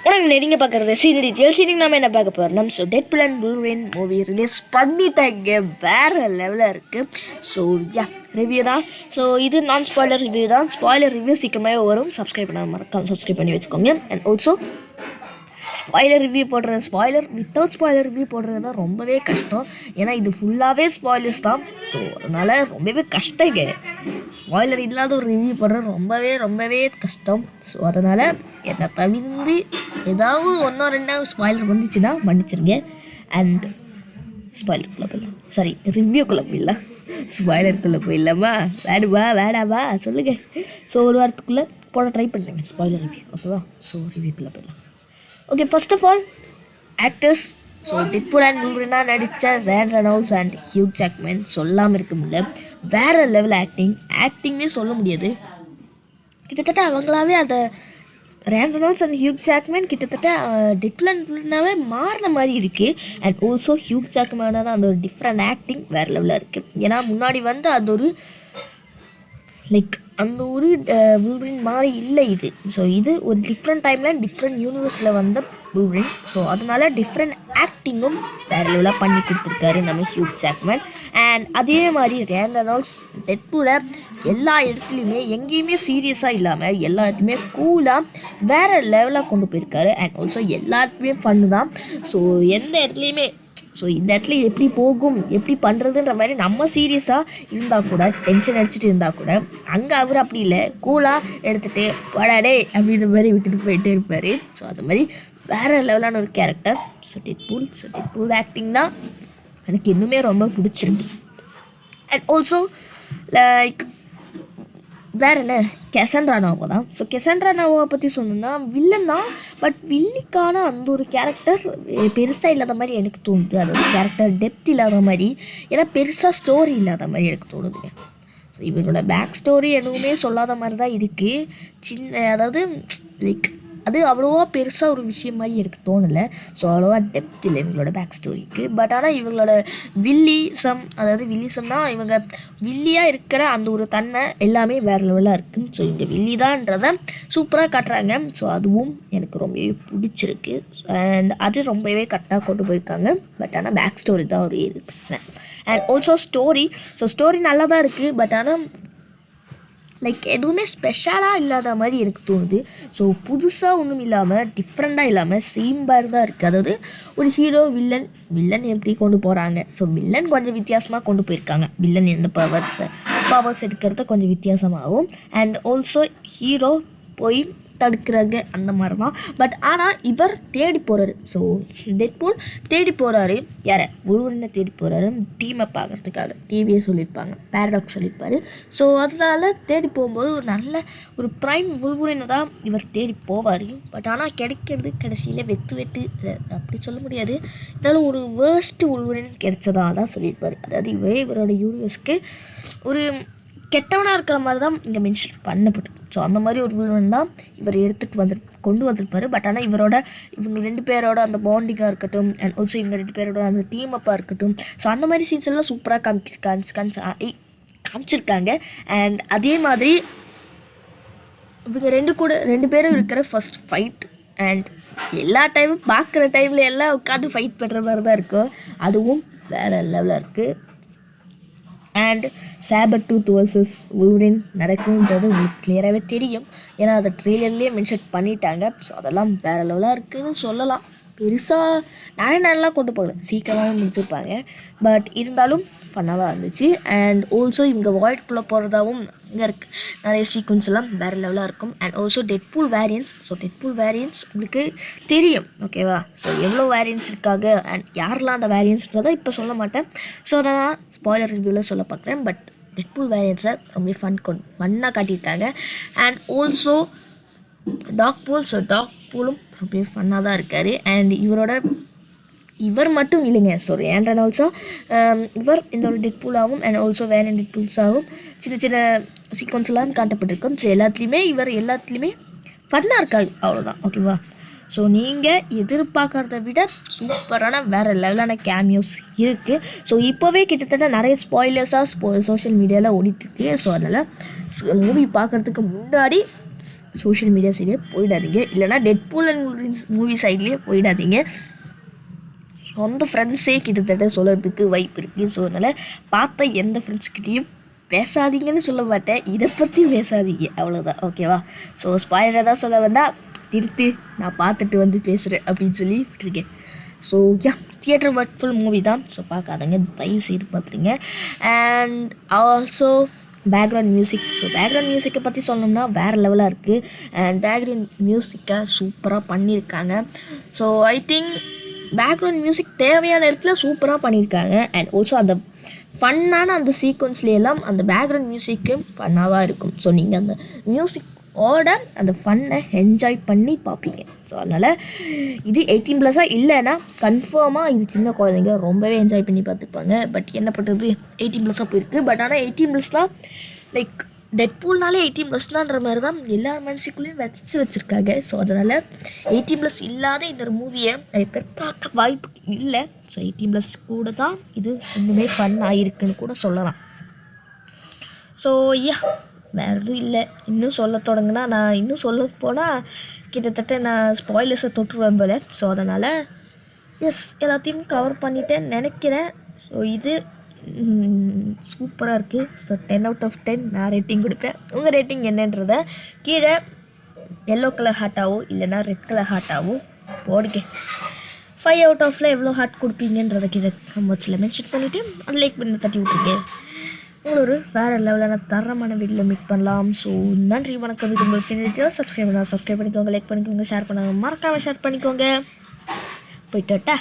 உனக்கு நீங்கள் பார்க்குறது சீனி டீட்டெயில் சீனிங் நம்ம என்ன பார்க்க போகிறோம். So Deadpool and Wolverine movie release பண்ணிட்டாங்க, வேறு லெவலில் இருக்குது. ஸோ ரிவ்யூ தான். ஸோ இது நான் ஸ்பாய்லர் ரிவ்யூ தான். ஸ்பாய்லர் ரிவ்யூ சீக்கிரமாகவே வரும். சப்ஸ்கிரைப் பண்ண மறக்காம சப்ஸ்கிரைப் பண்ணி வச்சுக்கோங்க. அண்ட் ஆல்சோ ஸ்பாய்லர் ரிவ்யூ போடுறது, ஸ்பாய்லர் வித்தவுட் ஸ்பாய்லர் ரிவ்யூ போடுறது தான் ரொம்பவே கஷ்டம். ஏன்னா இது ஃபுல்லாகவே ஸ்பாய்லர்ஸ் தான். ஸோ அதனால் ரொம்பவே கஷ்டங்க. ஸ்பாய்லர் இல்லாத ஒரு ரிவ்யூ போடுறது ரொம்பவே கஷ்டம். ஸோ அதனால் என்னை தவிர்த்து ஏதாவது ஒன்றோ ரெண்டாவது ஸ்பாய்லர் வந்துச்சுன்னா மன்னிச்சிருங்க. அண்ட் ஸ்பாய்லருக்குள்ளே போயிடலாம், சாரி ரிவ்யூக்குள்ளே போயிடலாம். ஸ்பாய்லருக்குள்ளே போயிடலாமா? வேடாவா சொல்லுங்கள். ஸோ ஒரு வாரத்துக்குள்ளே போட ட்ரை பண்ணுறேங்க ஸ்பாய்லர் ரிவ்யூ, ஓகேவா? ஸோ ரிவ்யூக்குள்ளே போயிடலாம். Okay, first of all actors. So Deadpool and Wolverine நடித்த Ryan Reynolds and Hugh Jackman சொல்லாமல் இருக்க முடியல. வேறு லெவல் ஆக்டிங்னே சொல்ல முடியாது. கிட்டத்தட்ட அவங்களாவே அதை ரேன் ரெனால்ட்ஸ் அண்ட் ஹியூ ஜாக்மேன் கிட்டத்தட்ட டெட்பூல் அண்ட் வூல்வரினாவே மாறின மாதிரி இருக்குது. அண்ட் ஆல்சோ ஹியூ ஜாக்மேனாக தான் அந்த ஒரு டிஃப்ரெண்ட் ஆக்டிங் வேறு லெவலில் இருக்குது. ஏன்னா முன்னாடி வந்து அது ஒரு லைக் அந்த ஒரு வூல்வரின் மாதிரி இல்லை இது. ஸோ இது ஒரு டிஃப்ரெண்ட் டைமில் டிஃப்ரெண்ட் யூனிவர்ஸில் வந்த வூல்வரின். ஸோ அதனால டிஃப்ரெண்ட் ஆக்டிங்கும் வேறு லெவலாக பண்ணி கொடுத்துருக்காரு நம்ம ஹியூ ஜாக்மேன். அண்ட் அதே மாதிரி ரேன் ரெனால்ட்ஸ் டெட்பூலை எல்லா இடத்துலையுமே எங்கேயுமே சீரியஸாக இல்லாமல் எல்லா இடத்துலையுமே கூலாக வேறு லெவலாக கொண்டு போயிருக்காரு. அண்ட் ஆல்சோ எல்லாத்துக்குமே ஃபன்னு தான். ஸோ எந்த இடத்துலையுமே இந்த இடத்துல எப்படி போகும், எப்படி பண்ணுறதுன்ற மாதிரி நம்ம சீரியஸாக இருந்தால் கூட, டென்ஷன் அடிச்சுட்டு இருந்தால் கூட, அங்கே அவர் அப்படி இல்லை, கூலாக எடுத்துகிட்டு படாடே அப்படின்ற மாதிரி விட்டுட்டு போயிட்டே இருப்பார். ஸோ அது மாதிரி வேறு லெவலான ஒரு கேரக்டர். ஸோ டெட்பூல் ஆக்டிங் தான் எனக்கு இன்னுமே ரொம்ப பிடிச்சிருக்கு. அண்ட் ஆல்சோ லைக் வேறு என்ன, கெசண்ட்ரா நோவா தான். ஸோ கெசண்ட்ரா நோவாவை பற்றி சொன்னோன்னா வில்லன் தான். பட் வில்லிக்கான அந்த ஒரு கேரக்டர் பெருசாக இல்லாத மாதிரி எனக்கு தோணுது. அது ஒரு கேரக்டர் டெப்த் இல்லாத மாதிரி, ஏன்னா பெருசாக ஸ்டோரி இல்லாத மாதிரி எனக்கு தோணுதுங்க. ஸோ இவரோட பேக் ஸ்டோரி எதுவுமே சொல்லாத மாதிரி தான் இருக்குது. அதாவது லைக் அது அவ்வளோவா பெருசாக ஒரு விஷயம் மாதிரி எனக்கு தோணலை. ஸோ அவ்வளோவா டெப்த் இல்லை இவங்களோட பேக் ஸ்டோரிக்கு. பட் ஆனால் இவங்களோட வில்லிசம்னா இவங்க வில்லியாக இருக்கிற அந்த ஒரு தன்மை எல்லாமே வேறு லெவலாக இருக்குது. ஸோ இவங்க வில்லி தான்றதை சூப்பராக காட்டுறாங்க. ஸோ அதுவும் எனக்கு ரொம்பவே பிடிச்சிருக்கு. அண்ட் அது ரொம்பவே கரெக்டாக கொண்டு போயிருக்காங்க. பட் ஆனால் பேக் ஸ்டோரி தான் ஒரு பிரச்சனை. அண்ட் ஆல்சோ ஸ்டோரி நல்லா தான் இருக்குது. பட் ஆனால் லைக் எதுவுமே ஸ்பெஷலாக இல்லாத மாதிரி எனக்கு தோணுது. ஸோ புதுசாக ஒன்றும் இல்லாமல், டிஃப்ரெண்ட்டாக இல்லாமல் சேம் மாதிரி தான் இருக்குது. அதாவது ஒரு ஹீரோ வில்லன் எப்படி கொண்டு போகிறாங்க. ஸோ வில்லன் கொஞ்சம் வித்தியாசமாக கொண்டு போயிருக்காங்க. வில்லன் எந்த பவர்ஸ் எடுக்கிறத கொஞ்சம் வித்தியாசமாகவும், அண்ட் ஆல்சோ ஹீரோ போய் தடுக்கிறாங்க அந்த மாதிரி தான். பட் ஆனால் இவர் தேடி போகிறாரு. ஸோ டெட்பூல் தேடி போகிறாரு. யாரை? வூல்வரினை தேடி போகிறாரு, டீமை பார்க்குறதுக்காக. டிவியை சொல்லியிருப்பாங்க, பேரடாக்ஸ் சொல்லியிருப்பார். ஸோ அதனால் தேடி போகும்போது ஒரு ப்ரைம் வூல்வரினை தான் இவர் தேடி போவார். பட் ஆனால் கிடைக்கிறது கடைசியில் வெட்டு அப்படி சொல்ல முடியாது. இருந்தாலும் ஒரு வேர்ஸ்ட் வூல்வரின் கிடைச்சதா தான் சொல்லியிருப்பார். அதாவது இவரோட யூனிவர்ஸ்க்கு ஒரு கெட்டவனாக இருக்கிற மாதிரி தான் இங்கே மென்ஷன் பண்ணப்பட்டு. ஸோ அந்த மாதிரி ஒரு வூல்வரின் தான் இவர் கொண்டு வந்திருப்பார். பட் ஆனால் இவங்க ரெண்டு பேரோட அந்த பாண்டிங்காக இருக்கட்டும், அண்ட் ஆல்சோ இவங்க ரெண்டு பேரோட அந்த டீம் அப்பாக இருக்கட்டும். ஸோ அந்த மாதிரி சீன்ஸ் எல்லாம் சூப்பராக காமிச்சிருக்காங்க. அண்ட் அதே மாதிரி இவங்க ரெண்டு பேரும் இருக்கிற ஃபர்ஸ்ட் ஃபைட், அண்ட் எல்லா டைமும் பார்க்குற டைமில் எல்லாம் உட்காந்து ஃபைட் பண்ணுற மாதிரி தான் இருக்கும். அதுவும் வேறு லெவலில் இருக்குது. அண்ட் சாபர்டூத் வர்சஸ் வூல்வரின் நடக்கும்ன்றது உங்களுக்கு கிளியராகவே தெரியும். ஏன்னா அதை ட்ரெய்லர்லேயே மென்ஷன் பண்ணிட்டாங்க. ஸோ அதெல்லாம் வேறு லெவலாக இருக்குதுன்னு சொல்லலாம். பெருசாக நல்லா கொண்டு போகல, சீக்கிரமாகவே முடிச்சிருப்பாங்க. பட் இருந்தாலும் ஃபன்னாக தான் இருந்துச்சு. அண்ட் ஆல்சோ இவங்க வாய்ட்குள்ளே போகிறதாவும் இங்கே இருக்குது. நிறைய சீக்வன்ஸ் எல்லாம் வேறு லெவலாக இருக்கும். அண்ட் ஆல்சோ டெட்பூல் வேரியன்ஸ் உங்களுக்கு தெரியும், ஓகேவா? ஸோ எவ்வளோ வேரியன்ஸ் இருக்காங்க அண்ட் யாரெல்லாம் அந்த வேரியன்ஸ்ன்றதை இப்போ சொல்ல மாட்டேன். ஸோ நான் ஸ்பாய்லர் ரிவ்யூவில் சொல்ல பார்க்குறேன். பட் டெட்பூல் வேரியன்ஸை ரொம்ப ஃபன்னாக காட்டியிருக்காங்க. அண்ட் ஆல்சோ டாக்பூலும் ரொம்ப ஃபன்னாக தான் இருக்கார். அண்ட் இவர் மட்டும் இல்லைங்க. ஸோ ரேன் ரெனால்ட்ஸும் இவர் இந்த ஒரு டெட்பூலாகவும் அண்ட் ஆல்சோ வேறு டெட்பூல்ஸாகவும் சின்ன சீக்வன்ஸ் எல்லாம் காட்டப்பட்டிருக்கும். ஸோ எல்லாத்துலேயுமே ஃபன்னாக இருக்காது, அவ்வளோதான், ஓகேவா? ஸோ நீங்கள் எதிர்பார்க்குறத விட சூப்பரான வேறு லெவலான கேமியோஸ் இருக்குது. ஸோ இப்போவே கிட்டத்தட்ட நிறைய ஸ்பாய்லர்ஸாக சோஷியல் மீடியாவில் ஓடிட்டுருக்கு. ஸோ அதனால் மூவி பார்க்குறதுக்கு முன்னாடி சோஷியல் மீடியா சைடே போயிடாதீங்க, இல்லைனா டெட்பூல் அண்ட் மூவி சைட்லேயே போயிடாதீங்க. சொந்த ஃப்ரெண்ட்ஸே கிட்டத்தட்ட சொல்கிறதுக்கு வாய்ப்பு இருக்குது. ஸோ அதனால் பார்த்த எந்த ஃப்ரெண்ட்ஸ்கிட்டையும் பேசாதீங்கன்னு சொல்ல மாட்டேன், இதை பற்றி பேசாதீங்க, அவ்வளோதான், ஓகேவா? ஸோ ஸ்பாயிலர் தான் சொல்ல வந்தால் நிறுத்து, நான் பார்த்துட்டு வந்து பேசுகிறேன் அப்படின்னு சொல்லி விட்டுருக்கேன். ஸோ தியேட்டர் ஒர்க்ஃபுல் மூவி தான். ஸோ பார்க்காதங்க, தயவு செய்து பார்த்துருங்க. And also background music. So background மியூசிக்கை பற்றி சொல்லணும்னா வேறு லெவலாக இருக்குது. அண்ட் பேக்ரவுண்ட் மியூசிக்கை சூப்பராக பண்ணியிருக்காங்க. So I think background music தேவையான இடத்துல சூப்பராக பண்ணியிருக்காங்க. அண்ட் ஆல்சோ அந்த ஃபன்னான அந்த சீக்வன்ஸ்லையெல்லாம் அந்த பேக்ரவுண்ட் மியூசிக்கு ஃபன்னாக தான் இருக்கும். ஸோ நீங்கள் அந்த மியூசிக்கோட அந்த ஃபன்னை என்ஜாய் பண்ணி பார்ப்பீங்க. ஸோ அதனால் இது 18+ இல்லைன்னா கன்ஃபார்மாக இது சின்ன குழந்தைங்க ரொம்பவே என்ஜாய் பண்ணி பார்த்துப்பாங்க. பட் என்ன பண்ணுறது, 18+ போயிருக்கு. பட் ஆனால் 18+ தான், லைக் டெட்பூல்னாலே 18+ன்ற மாதிரி தான் எல்லா மனுஷக்குள்ளேயும் வச்சுருக்காங்க. ஸோ அதனால் 18+ இல்லாத இந்த ஒரு மூவியை நிறைய பேர் பார்க்க வாய்ப்பு இல்லை. ஸோ 18+ கூட தான் இது இன்னுமே ஃபன் ஆகிருக்குன்னு கூட சொல்லலாம். ஸோ வேறு எதுவும் இல்லை. இன்னும் சொல்ல தொடங்கினா நான் இன்னும் சொல்ல போனால் கிட்டத்தட்ட நான் ஸ்பாய்லர்ஸை தொட்டுருவேன் போல். ஸோ அதனால் எல்லாத்தையும் கவர் பண்ணிட்டேன்னு நினைக்கிறேன். ஸோ இது சூப்பராக இருக்குது. ஸோ 10/10 நான் ரேட்டிங் கொடுப்பேன். உங்கள் ரேட்டிங் என்னன்றதை கீழே எல்லோ கலர் ஹார்ட்டாவோ இல்லைனா ரெட் கலர் ஹார்ட்டாவோ போடுங்க. 5/10 எவ்வளோ ஹார்ட் கொடுப்பீங்கன்றதை கீழே கமெண்ட்ஸில் மென்ஷன் பண்ணிவிட்டு அந்த லைக் பண்ணி தட்டி விட்ருங்க. உங்களை ஒரு வேறு லெவலான தரமான வீடியோவில் மீட் பண்ணலாம். ஸோ நன்றி, வணக்கம். இது உங்கள் சேனல் சப்ஸ்கிரைப் பண்ணிக்கோங்க, லைக் பண்ணிக்கோங்க, ஷேர் பண்ணுங்கள், மறக்காமல் ஷேர் பண்ணிக்கோங்க. போயிட்டோட்டா.